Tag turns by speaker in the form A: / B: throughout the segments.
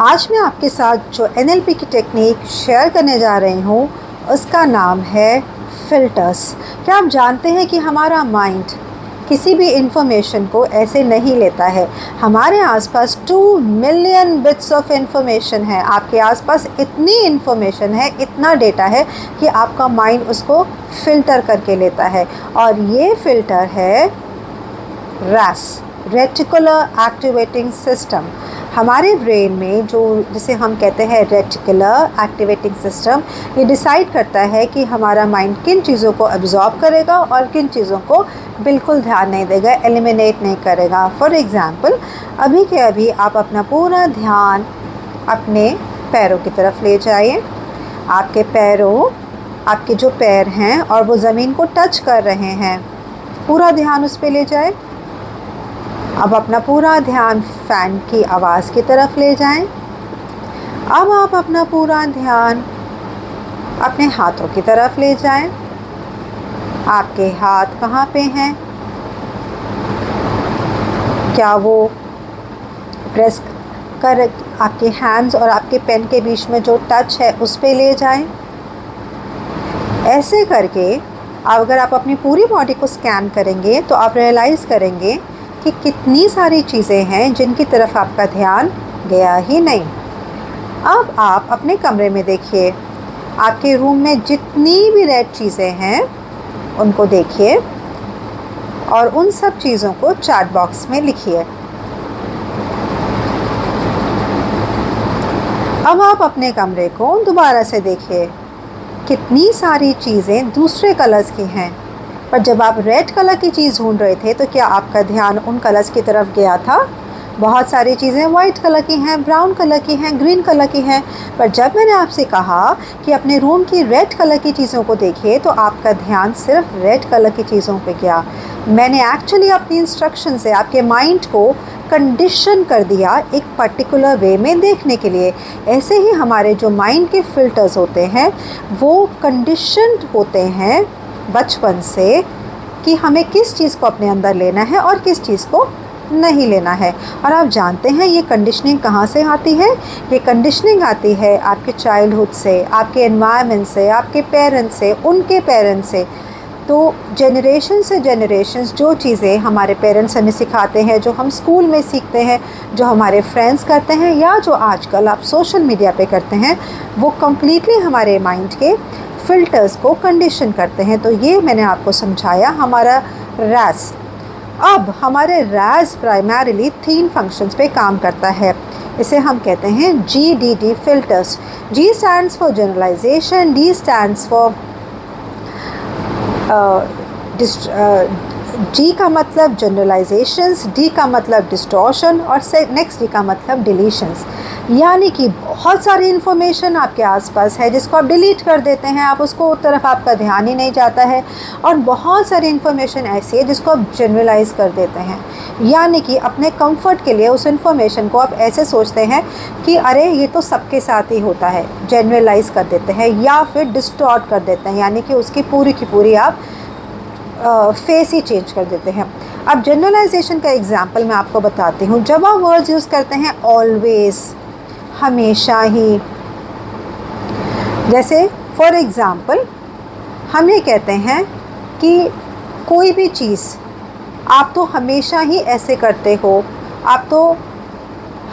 A: आज मैं आपके साथ जो NLP की टेक्निक शेयर करने जा रही हूँ उसका नाम है फ़िल्टर्स। क्या आप जानते हैं कि हमारा माइंड किसी भी इंफॉर्मेशन को ऐसे नहीं लेता है। हमारे आसपास 2 मिलियन बिट्स ऑफ इंफॉर्मेशन है। आपके आसपास इतनी इंफॉर्मेशन है, इतना डेटा है कि आपका माइंड उसको फ़िल्टर करके लेता है। और ये फ़िल्टर है RAS, रेटिकुलर एक्टिवेटिंग सिस्टम। हमारे ब्रेन में जो जिसे हम कहते हैं रेटिकुलर एक्टिवेटिंग सिस्टम, ये डिसाइड करता है कि हमारा माइंड किन चीज़ों को अब्जॉर्ब करेगा और किन चीज़ों को बिल्कुल ध्यान नहीं देगा, एलिमिनेट नहीं करेगा। फॉर एग्ज़ाम्पल, अभी के अभी आप अपना पूरा ध्यान अपने पैरों की तरफ ले जाइए। आपके पैरों, आपके जो पैर हैं और वो ज़मीन को टच कर रहे हैं, पूरा ध्यान उस पर ले जाए। अब अपना पूरा ध्यान फ़ैन की आवाज़ की तरफ ले जाएं। अब आप अपना पूरा ध्यान अपने हाथों की तरफ ले जाएं। आपके हाथ कहाँ पे हैं? क्या वो प्रेस कर आपके हैंड्स और आपके पेन के बीच में जो टच है उस पे ले जाएं। ऐसे करके अगर आप अपनी पूरी बॉडी को स्कैन करेंगे तो आप रियलाइज़ करेंगे कि कितनी सारी चीज़ें हैं जिनकी तरफ आपका ध्यान गया ही नहीं। अब आप अपने कमरे में देखिए, आपके रूम में जितनी भी रेड चीज़ें हैं उनको देखिए और उन सब चीज़ों को चैट बॉक्स में लिखिए। अब आप अपने कमरे को दोबारा से देखिए, कितनी सारी चीज़ें दूसरे कलर्स की हैं, पर जब आप रेड कलर की चीज़ ढूंढ रहे थे तो क्या आपका ध्यान उन कलर्स की तरफ गया था? बहुत सारी चीज़ें वाइट कलर की हैं, ब्राउन कलर की हैं, ग्रीन कलर की हैं, पर जब मैंने आपसे कहा कि अपने रूम की रेड कलर की चीज़ों को देखिए तो आपका ध्यान सिर्फ रेड कलर की चीज़ों पे गया। मैंने एक्चुअली अपनी इंस्ट्रक्शन से आपके माइंड को कंडीशन कर दिया एक पर्टिकुलर वे में देखने के लिए। ऐसे ही हमारे जो माइंड के फ़िल्टर्स होते हैं वो कंडीशन्ड होते हैं बचपन से कि हमें किस चीज़ को अपने अंदर लेना है और किस चीज़ को नहीं लेना है। और आप जानते हैं ये कंडीशनिंग कहाँ से आती है? ये कंडीशनिंग आती है आपके चाइल्डहुड से, आपके एनवायरनमेंट से, आपके पेरेंट्स से, उनके पेरेंट्स से। तो जनरेशन से जनरेशन्स जो चीज़ें हमारे पेरेंट्स हमें सिखाते हैं, जो हम स्कूल में सीखते हैं, जो हमारे फ्रेंड्स करते हैं या जो आजकल आप सोशल मीडिया पे करते हैं, वो कम्प्लीटली हमारे माइंड के फ़िल्टर्स को कंडीशन करते हैं। तो ये मैंने आपको समझाया हमारा RAS। अब हमारे RAS प्राइमरीली 3 फंक्शंस पे काम करता है। इसे हम कहते हैं GDD filters. G stands for generalisation, D stands for G का मतलब जनरलाइजेशंस, D का मतलब डिस्टॉर्शन और नेक्स्ट D का मतलब डिलीशंस। यानी कि बहुत सारी इन्फॉर्मेशन आपके आसपास है जिसको आप डिलीट कर देते हैं, आप उसको उस तरफ आपका ध्यान ही नहीं जाता है। और बहुत सारी इन्फॉर्मेशन ऐसी है जिसको आप जनरलाइज़ कर देते हैं, यानी कि अपने कंफर्ट के लिए उस इन्फॉर्मेशन को आप ऐसे सोचते हैं कि अरे ये तो सबके साथ ही होता है, जनरलाइज़ कर देते हैं या फिर डिस्टॉर्ट कर देते हैं, यानी कि उसकी पूरी की पूरी आप फेस ही चेंज कर देते हैं। अब जनरलाइजेशन का एग्जांपल मैं आपको बताती हूँ। जब आप वर्ड्स यूज़ करते हैं ऑलवेज़, हमेशा ही, जैसे फॉर एग्ज़ाम्पल हम ये कहते हैं कि कोई भी चीज़ आप तो हमेशा ही ऐसे करते हो, आप तो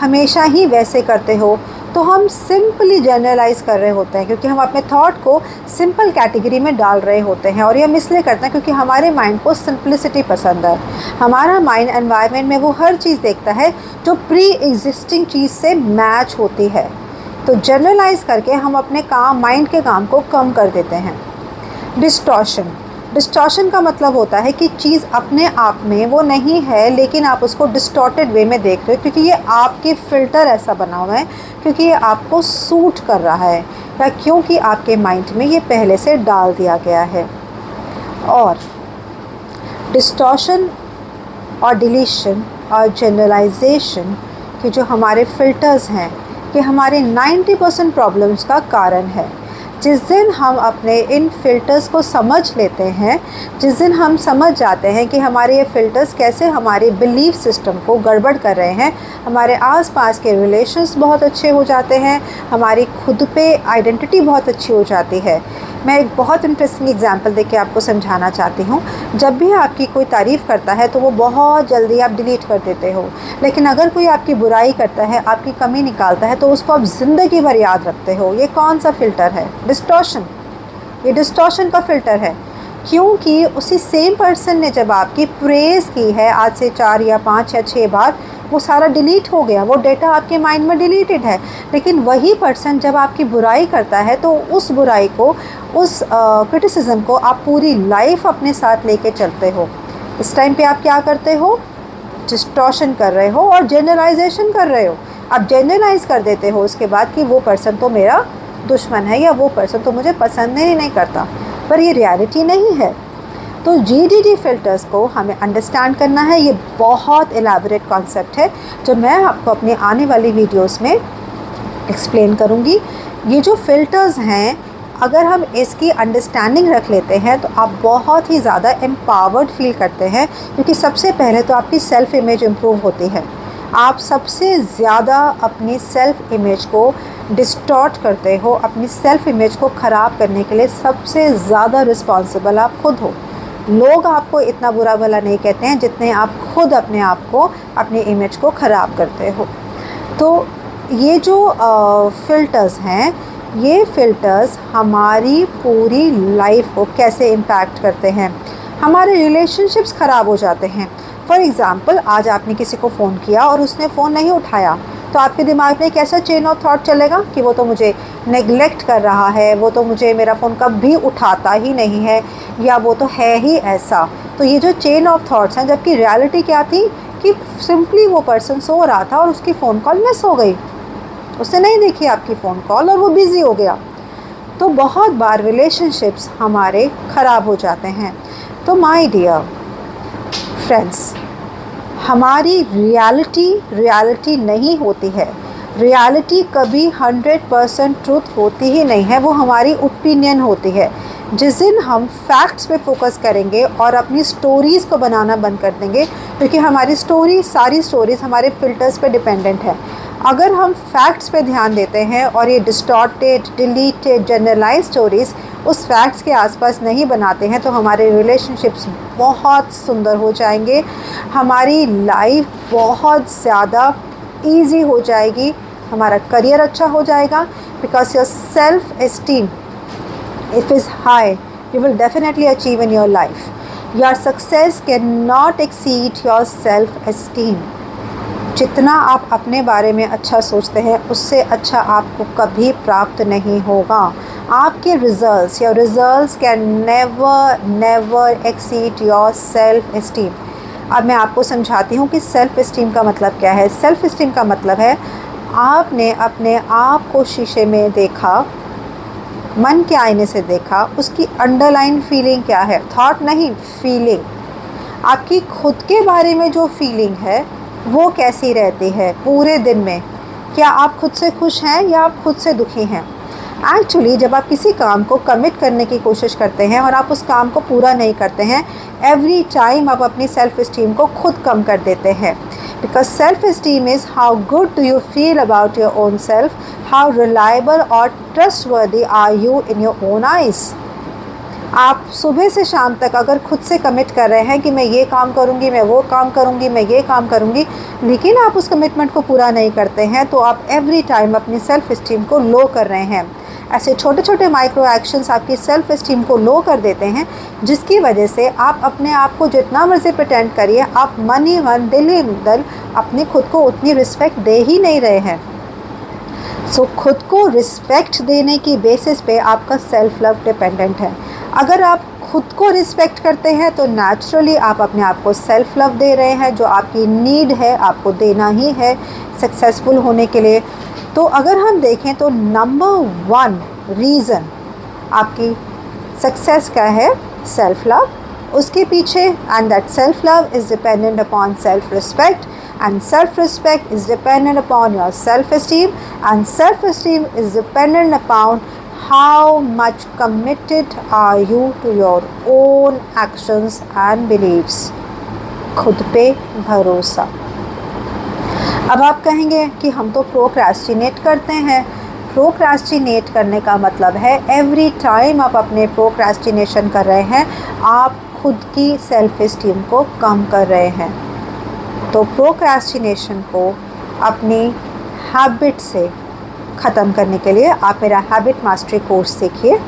A: हमेशा ही वैसे करते हो, तो हम सिंपली जनरलाइज़ कर रहे होते हैं क्योंकि हम अपने थॉट को सिंपल कैटेगरी में डाल रहे होते हैं। और ये हम इसलिए करते हैं क्योंकि हमारे माइंड को सिंपलिसिटी पसंद है। हमारा माइंड एनवायरनमेंट में वो हर चीज़ देखता है जो प्री एग्जिस्टिंग चीज़ से मैच होती है। तो जनरलाइज़ करके हम अपने काम, माइंड के काम को कम कर देते हैं। डिस्टॉर्शन का मतलब होता है कि चीज़ अपने आप में वो नहीं है लेकिन आप उसको डिस्टॉर्टेड वे में देख रहे हो क्योंकि ये आपके फ़िल्टर ऐसा बना हुआ है, क्योंकि ये आपको सूट कर रहा है या क्योंकि आपके माइंड में ये पहले से डाल दिया गया है। और डिस्टॉर्शन और डिलीशन और जनरलाइजेशन के जो हमारे फ़िल्टर्स हैं, ये हमारे 90% प्रॉब्लम्स का कारण है। जिस दिन हम अपने इन फ़िल्टर्स को समझ लेते हैं, जिस दिन हम समझ जाते हैं कि हमारे ये फ़िल्टर्स कैसे हमारे बिलीफ सिस्टम को गड़बड़ कर रहे हैं, हमारे आसपास के रिलेशंस बहुत अच्छे हो जाते हैं, हमारी खुद पे आइडेंटिटी बहुत अच्छी हो जाती है। मैं एक बहुत इंटरेस्टिंग एग्जांपल देके आपको समझाना चाहती हूँ। जब भी आपकी कोई तारीफ़ करता है तो वो बहुत जल्दी आप डिलीट कर देते हो, लेकिन अगर कोई आपकी बुराई करता है, आपकी कमी निकालता है, तो उसको आप ज़िंदगी भर याद रखते हो। ये कौन सा फ़िल्टर है? डिस्टॉर्शन। ये डिस्टॉर्शन का फ़िल्टर है, क्योंकि उसी सेम पर्सन ने जब आपकी प्रेज़ की है आज से 4 या 5 या 6 बार, वो सारा डिलीट हो गया, वो डेटा आपके माइंड में डिलीटेड है। लेकिन वही पर्सन जब आपकी बुराई करता है तो उस बुराई को, उस क्रिटिसिज्म को आप पूरी लाइफ अपने साथ लेके चलते हो। इस टाइम पे आप क्या करते हो? डिस्टॉर्शन कर रहे हो और जनरलाइजेशन कर रहे हो। आप जनरलाइज़ कर देते हो उसके बाद कि वो पर्सन तो मेरा दुश्मन है या वो पर्सन तो मुझे पसंद ही नहीं करता, पर ये रियलिटी नहीं है। तो जीडीडी फ़िल्टर्स को हमें अंडरस्टैंड करना है। ये बहुत एलैबोरेट कॉन्सेप्ट है जो मैं आपको अपने आने वाली वीडियोस में एक्सप्लेन करूँगी। ये जो फ़िल्टर्स हैं, अगर हम इसकी अंडरस्टैंडिंग रख लेते हैं तो आप बहुत ही ज़्यादा एम्पावर्ड फील करते हैं, क्योंकि सबसे पहले तो आपकी सेल्फ़ इमेज इम्प्रूव होती है। आप सबसे ज़्यादा अपनी सेल्फ़ इमेज को डिस्टॉर्ट करते हो, अपनी सेल्फ़ इमेज को ख़राब करने के लिए सबसे ज़्यादा रिस्पॉन्सिबल आप खुद हो। लोग आपको इतना बुरा भला नहीं कहते हैं जितने आप खुद अपने आप को, अपनी इमेज को ख़राब करते हो। तो ये जो फ़िल्टर्स हैं, ये फ़िल्टर्स हमारी पूरी लाइफ को कैसे इम्पैक्ट करते हैं। हमारे रिलेशनशिप्स ख़राब हो जाते हैं। फॉर एग्ज़ाम्पल, आज आपने किसी को फ़ोन किया और उसने फ़ोन नहीं उठाया, तो आपके दिमाग में कैसा चेन ऑफ थॉट चलेगा कि वो तो मुझे नेगलेक्ट कर रहा है, वो तो मुझे मेरा फ़ोन कभी उठाता ही नहीं है, या वो तो है ही ऐसा। तो ये जो चेन ऑफ थॉट्स हैं, जबकि रियलिटी क्या थी कि सिंपली वो पर्सन सो रहा था और उसकी फ़ोन कॉल मिस हो गई, उसने नहीं देखी आपकी फ़ोन कॉल और वो बिज़ी हो गया। तो बहुत बार रिलेशनशिप्स हमारे ख़राब हो जाते हैं। तो माय डियर फ्रेंड्स, हमारी रियलिटी नहीं होती है। रियलिटी कभी 100% ट्रूथ होती ही नहीं है, वो हमारी ओपिनियन होती है। जिस दिन हम फैक्ट्स पे फोकस करेंगे और अपनी स्टोरीज़ को बनाना बंद कर देंगे, क्योंकि हमारी सारी स्टोरीज़ हमारे फ़िल्टर्स पे डिपेंडेंट है। अगर हम फैक्ट्स पे ध्यान देते हैं और ये डिस्टॉर्टेड, डिलीटेड, जनरलाइज स्टोरीज़ उस फैक्ट्स के आसपास नहीं बनाते हैं, तो हमारे रिलेशनशिप्स बहुत सुंदर हो जाएंगे, हमारी लाइफ बहुत ज़्यादा ईजी हो जाएगी, हमारा करियर अच्छा हो जाएगा। Because your self esteem if is high, you will definitely achieve in your life. Your success cannot exceed your self-esteem. जितना आप अपने बारे में अच्छा सोचते हैं, उससे अच्छा आपको कभी प्राप्त नहीं होगा। आपके results, your results can never exceed your self esteem. अब मैं आपको समझाती हूँ कि सेल्फ एस्टीम का मतलब क्या है। सेल्फ एस्टीम का मतलब है आपने अपने आप को शीशे में देखा, मन के आईने से देखा, उसकी अंडरलाइन फीलिंग क्या है, थॉट नहीं, फीलिंग। आपकी खुद के बारे में जो फीलिंग है वो कैसी रहती है पूरे दिन में। क्या आप खुद से खुश हैं या आप खुद से दुखी हैं? एक्चुअली जब आप किसी काम को कमिट करने की कोशिश करते हैं और आप उस काम को पूरा नहीं करते हैं, एवरी टाइम आप अपनी सेल्फ एस्टीम को खुद कम कर देते हैं। Because self esteem is how good do you feel about your own self, how reliable और trustworthy are you in your own eyes. आप सुबह से शाम तक अगर खुद से कमिट कर रहे हैं कि मैं ये काम करूँगी, मैं वो काम करूँगी, मैं ये काम करूँगी, लेकिन आप उस कमिटमेंट को पूरा नहीं करते हैं, तो आप एवरी टाइम अपनी सेल्फ एस्टीम को लो कर रहे हैं। ऐसे छोटे छोटे माइक्रो एक्शंस आपकी सेल्फ एस्टीम को लो कर देते हैं, जिसकी वजह से आप अपने आप को जितना मर्जी प्रिटेंड करिए, आप मन ही मन, दिल ही दिल अपने खुद को उतनी रिस्पेक्ट दे ही नहीं रहे हैं। सो खुद को रिस्पेक्ट देने की बेसिस पे आपका सेल्फ लव डिपेंडेंट है। अगर आप खुद को रिस्पेक्ट करते हैं तो नेचुरली आप अपने आप को सेल्फ लव दे रहे हैं, जो आपकी नीड है, आपको देना ही है सक्सेसफुल होने के लिए। तो अगर हम देखें तो नंबर 1 रीज़न आपकी सक्सेस का है सेल्फ लव। उसके पीछे, and that self love is dependent upon self respect, and self-respect is dependent upon your self-esteem, and self-esteem is dependent upon How much committed are you to your own actions and beliefs? खुद पे भरोसा। अब आप कहेंगे कि हम तो procrastinate करते हैं। प्रोक्रेस्टिनेट करने का मतलब है एवरी टाइम आप अपने प्रोक्रेस्टिनेशन कर रहे हैं, आप खुद की सेल्फ इस्टीम को कम कर रहे हैं। तो प्रोक्रेस्टिनेशन को अपनी हैबिट से ख़त्म करने के लिए आप मेरा हैबिट मास्टरी कोर्स सीखिए।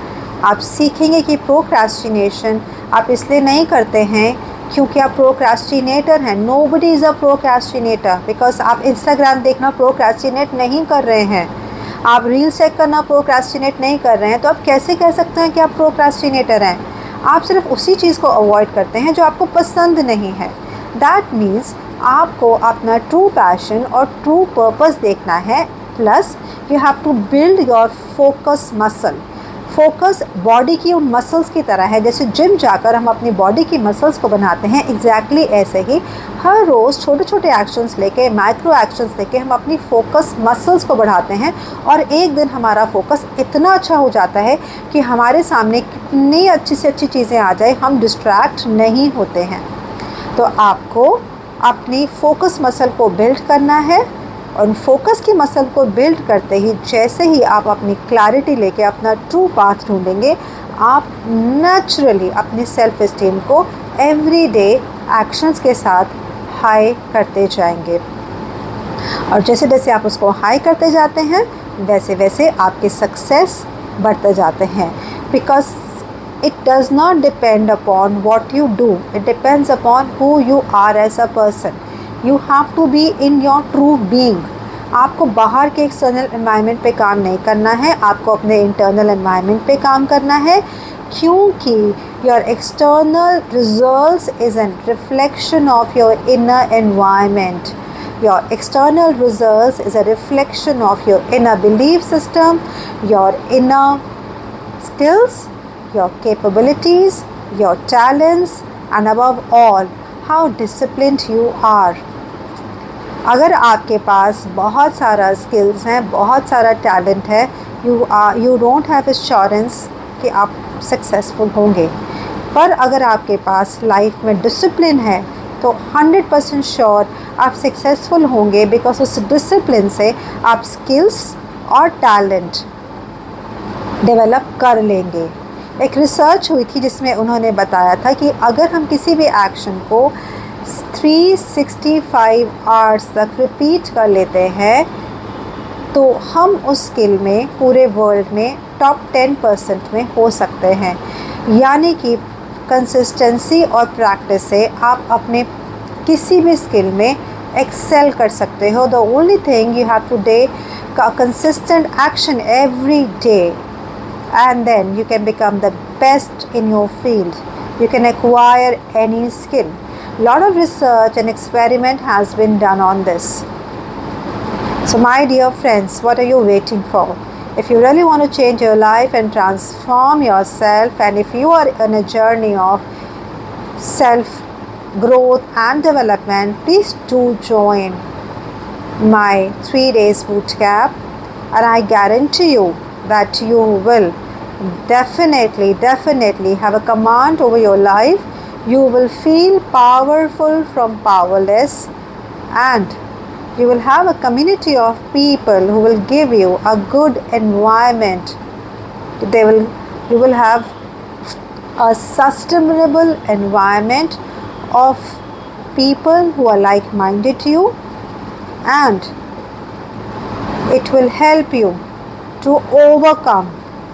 A: आप सीखेंगे कि प्रोक्रेस्टिनेशन आप इसलिए नहीं करते हैं क्योंकि आप प्रोक्रेस्टिनेटर हैं। Nobody is a procrastinator, because आप इंस्टाग्राम देखना प्रोक्रेस्टिनेट नहीं कर रहे हैं, आप रील चेक करना प्रोक्रेस्टिनेट नहीं कर रहे हैं। तो आप कैसे कह सकते हैं कि आप प्रोक्रेस्टिनेटर हैं? आप सिर्फ उसी चीज़ को अवॉइड करते हैं जो आपको पसंद नहीं है। दैट मीन्स आपको अपना ट्रू पैशन और ट्रू पर्पस देखना है। Plus you have to build your focus muscle. Focus body की उन मसल्स की तरह है, जैसे जिम जाकर हम अपनी बॉडी की मसल्स को बनाते हैं, एग्जैक्टली ऐसे ही हर रोज़ छोटे छोटे एक्शंस लेके, माइक्रो एक्शंस लेके हम अपनी फोकस मसल्स को बढ़ाते हैं और एक दिन हमारा फोकस इतना अच्छा हो जाता है कि हमारे सामने कितनी अच्छी से अच्छी चीज़ें आ जाए, हम डिस्ट्रैक्ट नहीं होते हैं। तो आपको अपनी फोकस मसल को बिल्ड करना है और फोकस की मसल को बिल्ड करते ही जैसे ही आप अपनी क्लैरिटी लेके अपना ट्रू पाथ ढूंढेंगे, आप नेचुरली अपनी सेल्फ इस्टीम को एवरीडे एक्शंस के साथ हाई करते जाएंगे। और जैसे जैसे आप उसको हाई करते जाते हैं वैसे वैसे आपके सक्सेस बढ़ते जाते हैं। Because it does not depend upon what you do, it depends upon who you are as a person. You have to be in your true being. आपको बाहर के एक्सटर्नल एनवायरनमेंट पे काम नहीं करना है, आपको अपने इंटरनल एनवायरनमेंट पे काम करना है, क्योंकि your external results is a reflection of your inner environment. Your external results is a reflection of your inner belief system, your inner skills, your capabilities, your talents, and above all, how disciplined you are. अगर आपके पास बहुत सारा skills हैं, बहुत सारा talent है, you don't have assurance कि आप सक्सेसफुल होंगे। पर अगर आपके पास लाइफ में डिसिप्लिन है तो 100% श्योर आप सक्सेसफुल होंगे, बिकॉज उस डिसिप्लिन से आप स्किल्स और टैलेंट डेवलप कर लेंगे। एक रिसर्च हुई थी जिसमें उन्होंने बताया था कि अगर हम किसी भी एक्शन को 365 आवर्स तक रिपीट कर लेते हैं तो हम उस स्किल में पूरे वर्ल्ड में टॉप 10% में हो सकते हैं। यानी कि कंसिस्टेंसी और प्रैक्टिस से आप अपने किसी भी स्किल में एक्सेल कर सकते हो। The only thing you have today consistent action every day, and then you can become the best in your field. You can acquire any skill. Lot of research and experiment has been done on this. So my dear friends, what are you waiting for? If you really want to change your life and transform yourself, and if you are on a journey of self growth and development, please do join my 3 days boot camp, and I guarantee you that you will definitely have a command over your life. You will feel powerful from powerless, and you will have a community of people who will give you a good environment. You will have a sustainable environment of people who are like-minded to you, and it will help you to overcome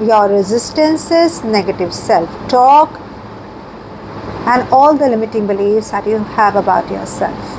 A: your resistances, negative self-talk, and all the limiting beliefs that you have about yourself.